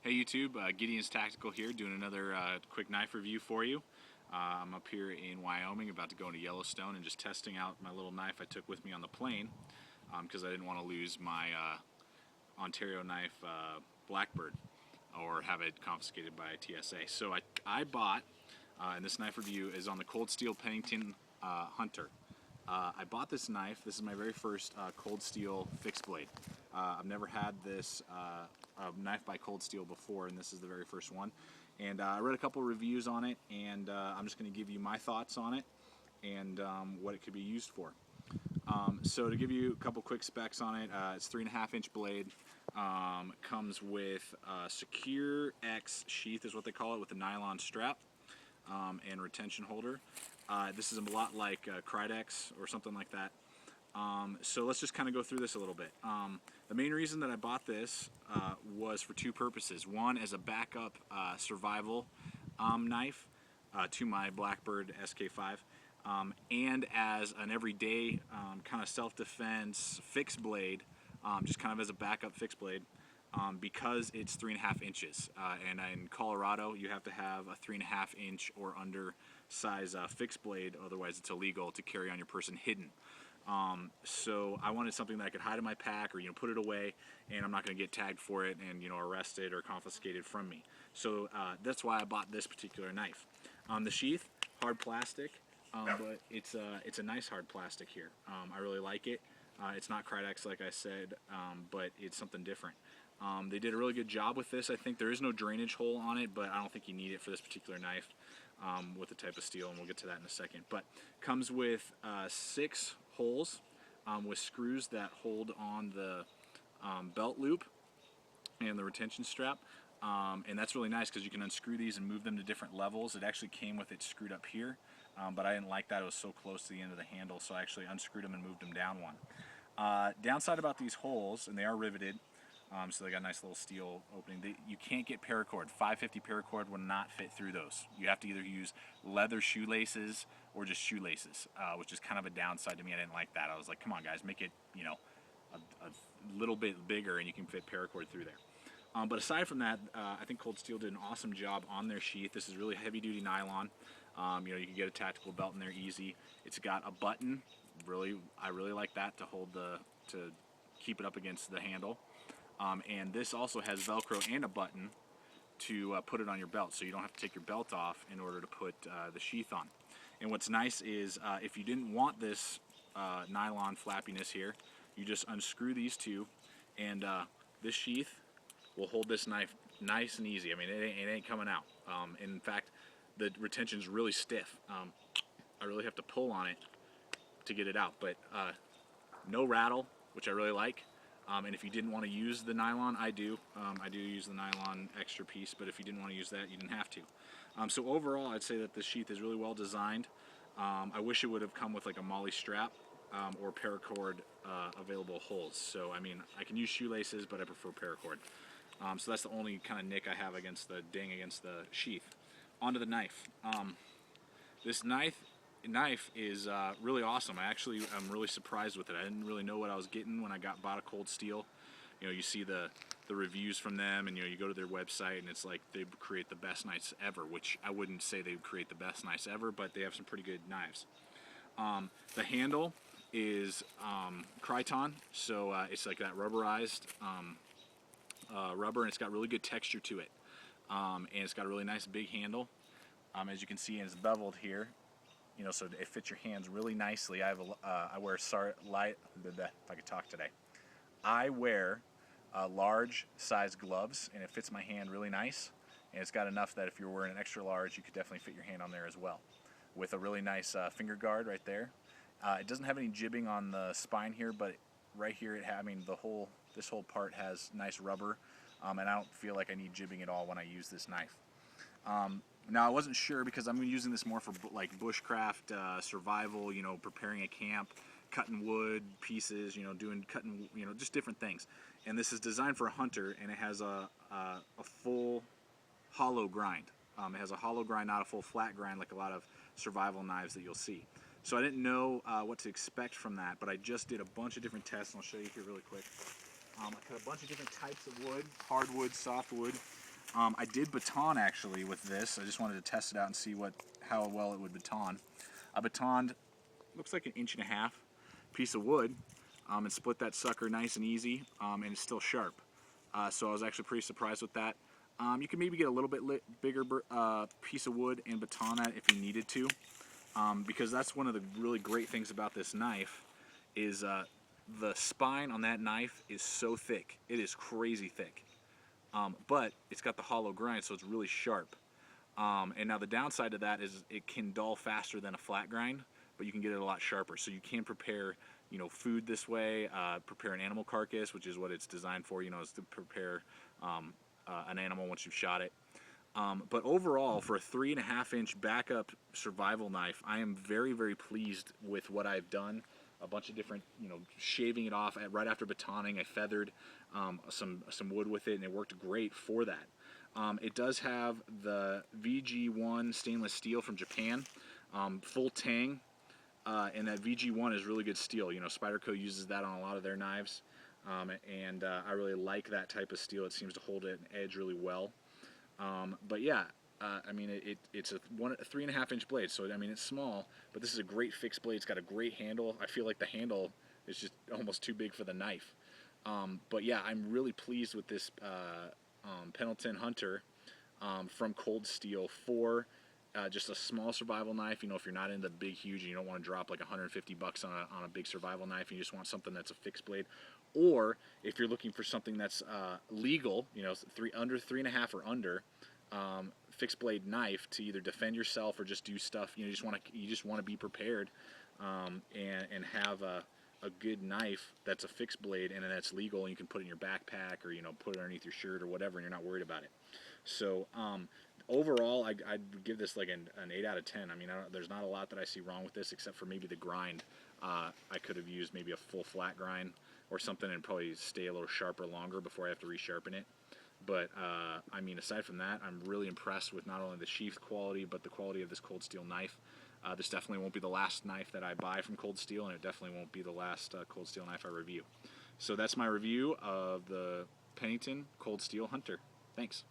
Hey YouTube, Gideon's Tactical here, doing another quick knife review for you. I'm up here in Wyoming, about to go into Yellowstone, and just testing out my little knife I took with me on the plane because I didn't want to lose my Ontario knife Blackbird or have it confiscated by TSA. So I bought, and this knife review is on the Cold Steel Pendleton Hunter. I bought this knife. This is my very first Cold Steel fixed blade. I've never had this knife by Cold Steel before, and this is the very first one. And I read a couple reviews on it, and I'm just going to give you my thoughts on it and what it could be used for. So to give you a couple quick specs on it, it's 3.5-inch blade. Comes with Secure X sheath is what they call it, with a nylon strap and retention holder. This is a lot like Krydex or something like that. So let's just kind of go through this a little bit. The main reason that I bought this was for two purposes. One, as a backup survival knife to my Blackbird SK5, and as an everyday kind of self-defense fixed blade, just kind of as a backup fixed blade. Because it's 3.5 inches, and in Colorado you have to have a 3.5 inch or under size fixed blade, otherwise it's illegal to carry on your person hidden. So I wanted something that I could hide in my pack, or put it away, and I'm not going to get tagged for it and arrested or confiscated from me. So that's why I bought this particular knife. The sheath, hard plastic, but it's a nice hard plastic here. I really like it. It's not Krydex like I said, but it's something different. They did a really good job with this. I think there is no drainage hole on it, but I don't think you need it for this particular knife with the type of steel, and we'll get to that in a second. But comes with 6 holes with screws that hold on the belt loop and the retention strap. And that's really nice because you can unscrew these and move them to different levels. It actually came with it screwed up here, but I didn't like that. It was so close to the end of the handle, so I actually unscrewed them and moved them down one. Downside about these holes, and they are riveted, so they got a nice little steel opening. You can't get paracord. 550 paracord will not fit through those. You have to either use leather shoelaces or just shoelaces, which is kind of a downside to me. I didn't like that. I was like, come on guys, make it a little bit bigger and you can fit paracord through there. But aside from that, I think Cold Steel did an awesome job on their sheath. This is really heavy duty nylon. You can get a tactical belt in there easy. It's got a button. I really like that to hold to keep it up against the handle. And this also has Velcro and a button to put it on your belt, so you don't have to take your belt off in order to put the sheath on. And what's nice is if you didn't want this nylon flappiness here, you just unscrew these two, and this sheath will hold this knife nice and easy. I mean, it ain't coming out. In fact, the retention is really stiff. I really have to pull on it to get it out, but no rattle, which I really like. And if you didn't want to use the nylon, I do use the nylon extra piece, but if you didn't want to use that, you didn't have to. So overall, I'd say that the sheath is really well designed. I wish it would have come with like a MOLLE strap or paracord available holes. So I mean, I can use shoelaces, but I prefer paracord. So that's the only kind of nick I have against the ding against the sheath. Onto the knife. This knife is really awesome. I'm really surprised with it. I didn't really know what I was getting when I bought a Cold Steel. You see the reviews from them, and you go to their website, and it's like they create the best knives ever, which I wouldn't say they would create the best knives ever, but they have some pretty good knives. The handle is Kryton, so it's like that rubberized rubber, and it's got really good texture to it. And it's got a really nice big handle. As you can see, it's beveled here. So it fits your hands really nicely. I wear if I could talk today. I wear large size gloves, and it fits my hand really nice. And it's got enough that if you're wearing an extra large, you could definitely fit your hand on there as well. With a really nice finger guard right there. It doesn't have any jibbing on the spine here, but right here this whole part has nice rubber, and I don't feel like I need jibbing at all when I use this knife. Now I wasn't sure because I'm using this more for like bushcraft, survival, preparing a camp, cutting wood pieces, cutting, just different things. And this is designed for a hunter, and it has a full hollow grind. It has a hollow grind, not a full flat grind like a lot of survival knives that you'll see. So I didn't know what to expect from that, but I just did a bunch of different tests, and I'll show you here really quick. I cut a bunch of different types of wood, hardwood, softwood. I did baton actually with this. I just wanted to test it out and see how well it would baton. I batoned, looks like an 1.5 inch piece of wood, and split that sucker nice and easy, and it's still sharp. So I was actually pretty surprised with that. You can maybe get a little bit bigger piece of wood and baton that if you needed to, because that's one of the really great things about this knife is the spine on that knife is so thick. It is crazy thick. But it's got the hollow grind, so it's really sharp. And now the downside to that is it can dull faster than a flat grind, but you can get it a lot sharper. So you can prepare, food this way, prepare an animal carcass, which is what it's designed for, is to prepare an animal once you've shot it. But overall, for a 3.5 inch backup survival knife, I am very, very pleased with what I've done. A bunch of different, shaving it off right after batoning. I feathered some wood with it, and it worked great for that. It does have the VG1 stainless steel from Japan, full tang, and that VG1 is really good steel. Spyderco uses that on a lot of their knives, and I really like that type of steel. It seems to hold an edge really well. But yeah, I mean, it's a 3.5 inch blade, so I mean it's small, but this is a great fixed blade. It's got a great handle. I feel like the handle is just almost too big for the knife. But yeah, I'm really pleased with this Pendleton Hunter from Cold Steel for just a small survival knife. If you're not into big, huge, and you don't want to drop like 150 bucks on a big survival knife, and you just want something that's a fixed blade, or if you're looking for something that's legal, under 3.5 or under. Fixed blade knife to either defend yourself or just do stuff. You just want to be prepared and have a good knife that's a fixed blade and that's legal, and you can put it in your backpack or put it underneath your shirt or whatever, and you're not worried about it. So overall, I'd give this like an 8 out of 10. I mean, there's not a lot that I see wrong with this except for maybe the grind. I could have used maybe a full flat grind or something and probably stay a little sharper longer before I have to resharpen it. But, I mean, aside from that, I'm really impressed with not only the sheath quality, but the quality of this Cold Steel knife. This definitely won't be the last knife that I buy from Cold Steel, and it definitely won't be the last Cold Steel knife I review. So that's my review of the Pendleton Cold Steel Hunter. Thanks.